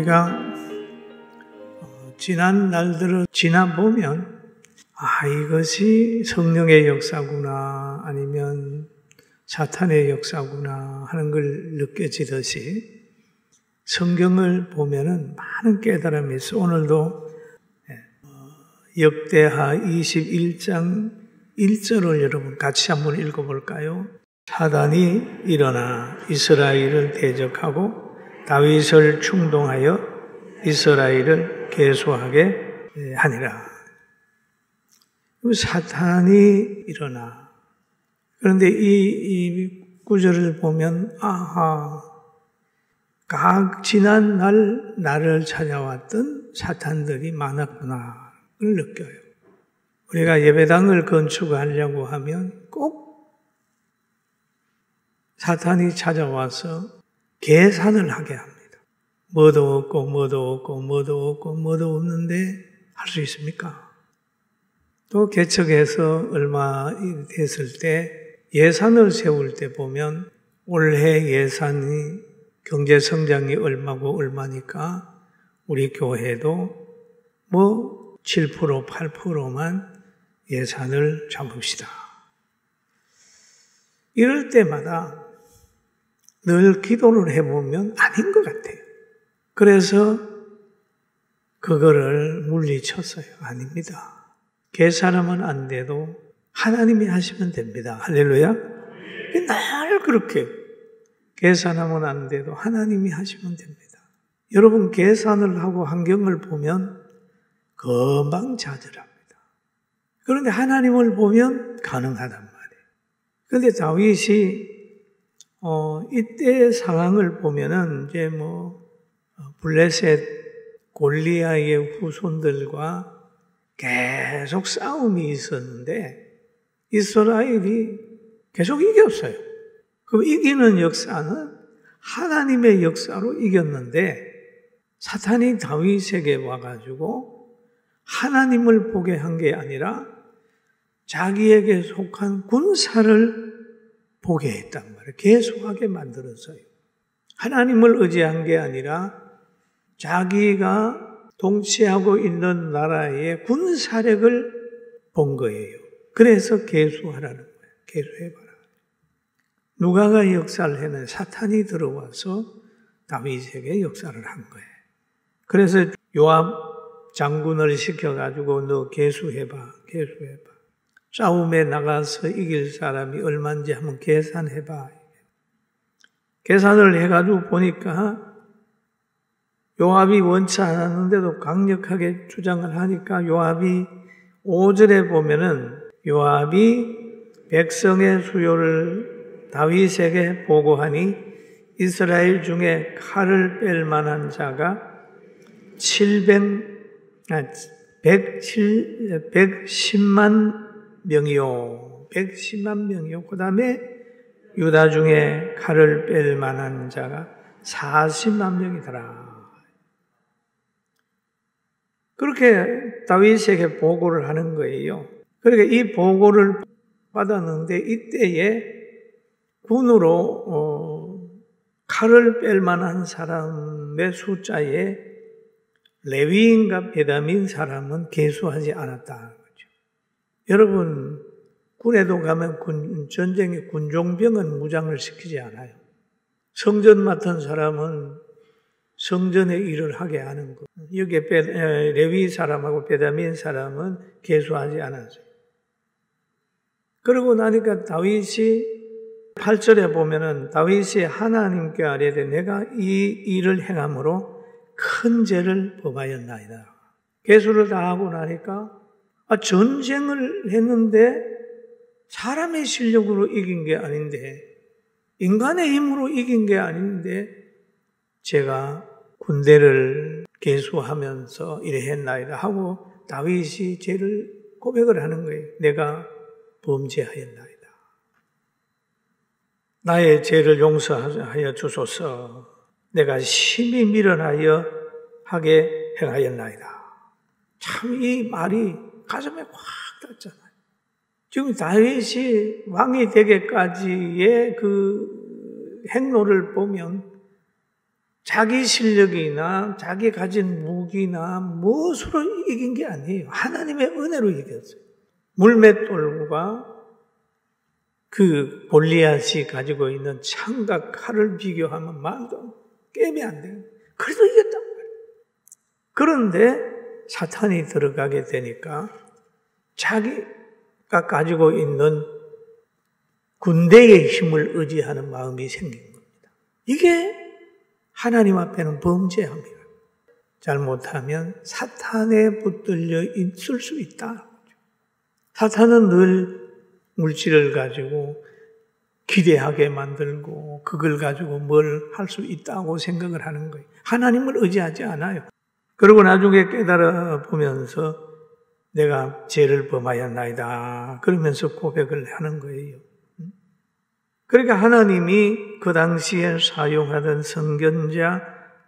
우리가 지난 날들을 지나보면 이것이 성령의 역사구나 아니면 사탄의 역사구나 하는 걸 느껴지듯이 성경을 보면은 많은 깨달음이 있어. 오늘도 역대하 21장 1절을 여러분 같이 한번 읽어볼까요? 사단이 일어나 이스라엘을 대적하고 다윗을 충동하여 이스라엘을 계수하게 하니라. 사탄이 일어나. 그런데 이 구절을 보면 각 지난 날 나를 찾아왔던 사탄들이 많았구나를 느껴요. 우리가 예배당을 건축하려고 하면 꼭 사탄이 찾아와서 계산을 하게 합니다. 뭐도 없고 뭐도 없고 뭐도 없고 뭐도 없는데 할 수 있습니까? 또 개척해서 얼마 됐을 때 예산을 세울 때 보면 올해 예산이 경제 성장이 얼마고 얼마니까 우리 교회도 7%, 8%만 예산을 잡읍시다. 이럴 때마다 늘 기도를 해보면 아닌 것 같아요. 그래서 그거를 물리쳤어요. 아닙니다. 계산하면 안 돼도 하나님이 하시면 됩니다. 할렐루야. 늘 그렇게 계산하면 안 돼도 하나님이 하시면 됩니다. 여러분 계산을 하고 환경을 보면 금방 좌절합니다. 그런데 하나님을 보면 가능하단 말이에요. 그런데 다윗이 이때의 상황을 보면은 이제 블레셋 골리앗의 후손들과 계속 싸움이 있었는데 이스라엘이 계속 이겼어요. 그럼 이기는 역사는 하나님의 역사로 이겼는데 사탄이 다윗에게 와가지고 하나님을 보게 한 게 아니라 자기에게 속한 군사를 보게 했단 말이에요. 계속하게 만들었어요. 하나님을 의지한 게 아니라 자기가 통치하고 있는 나라의 군사력을 본 거예요. 그래서 계수하라는 거예요. 계수해봐라. 누가가 역사를 했는데 사탄이 들어와서 다윗에게 역사를 한 거예요. 그래서 요압 장군을 시켜가지고 너 계수해봐. 싸움에 나가서 이길 사람이 얼마인지 한번 계산해봐. 계산을 해가지고 보니까 요압이 원치 않았는데도 강력하게 주장을 하니까 요압이 5절에 보면은 요압이 백성의 수요를 다윗에게 보고하니 이스라엘 중에 칼을 뺄 만한 자가 110만 명이요. 110만 명이요. 그 다음에 유다 중에 칼을 뺄 만한 자가 40만 명이더라. 그렇게 다윗에게 보고를 하는 거예요. 그러니까 이 보고를 받았는데 이때에 군으로 칼을 뺄 만한 사람의 숫자에 레위인과 베냐민 사람은 계수하지 않았다. 여러분, 군에도 가면 전쟁의 군종병은 무장을 시키지 않아요. 성전 맡은 사람은 성전의 일을 하게 하는 거. 여기에 레위 사람하고 베냐민 사람은 계수하지 않았어요. 그러고 나니까 다윗이 8절에 보면은 다윗이 하나님께 아뢰되 내가 이 일을 행함으로 큰 죄를 범하였나이다. 계수를 다 하고 나니까 전쟁을 했는데 사람의 실력으로 이긴 게 아닌데 인간의 힘으로 이긴 게 아닌데 제가 군대를 계수하면서 이래 했나이다 하고 다윗이 죄를 고백을 하는 거예요. 내가 범죄하였나이다. 나의 죄를 용서하여 주소서. 내가 심히 미련하여 하게 행하였나이다. 참 이 말이 가슴에 확 닿잖아요. 지금 다윗이 왕이 되기까지의 그 행로를 보면 자기 실력이나 자기 가진 무기나 무엇으로 이긴 게 아니에요. 하나님의 은혜로 이겼어요. 물맷돌과 그 골리앗이 가지고 있는 창과 칼을 비교하면 말도 게임이 안 돼요. 그래도 이겼단 말이에요. 그런데 사탄이 들어가게 되니까 자기가 가지고 있는 군대의 힘을 의지하는 마음이 생긴 겁니다. 이게 하나님 앞에는 범죄합니다. 잘못하면 사탄에 붙들려 있을 수 있다. 사탄은 늘 물질을 가지고 기대하게 만들고 그걸 가지고 뭘 할 수 있다고 생각을 하는 거예요. 하나님을 의지하지 않아요. 그리고 나중에 깨달아 보면서 내가 죄를 범하였나이다 그러면서 고백을 하는 거예요. 그러니까 하나님이 그 당시에 사용하던 선견자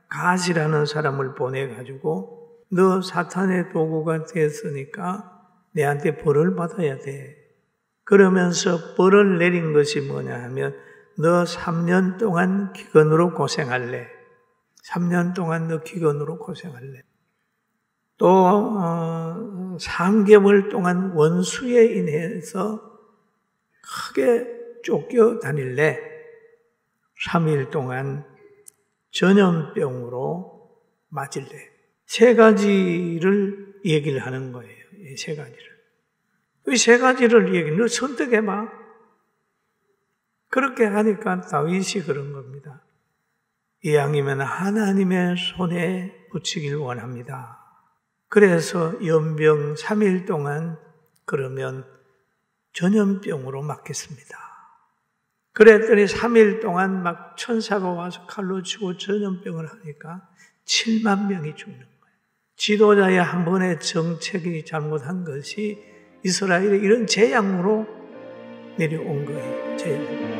갓이라는 사람을 보내가지고 너 사탄의 도구가 됐으니까 내한테 벌을 받아야 돼. 그러면서 벌을 내린 것이 뭐냐 하면 너 3년 동안 기근으로 고생할래. 3년 동안 너 기근으로 고생할래. 또 3개월 동안 원수에 인해서 크게 쫓겨다닐래. 3일 동안 전염병으로 맞을래. 3가지를 얘기를 하는 거예요. 이 3가지를. 이 3가지를 얘기해. 너 선택해봐. 그렇게 하니까 다윗이 그런 겁니다. 이왕이면 하나님의 손에 붙이길 원합니다. 그래서 연병 3일 동안 그러면 전염병으로 맞겠습니다. 그랬더니 3일 동안 막 천사가 와서 칼로 치고 전염병을 하니까 7만 명이 죽는 거예요. 지도자의 한 번의 정책이 잘못한 것이 이스라엘에 이런 재앙으로 내려온 거예요. 재앙.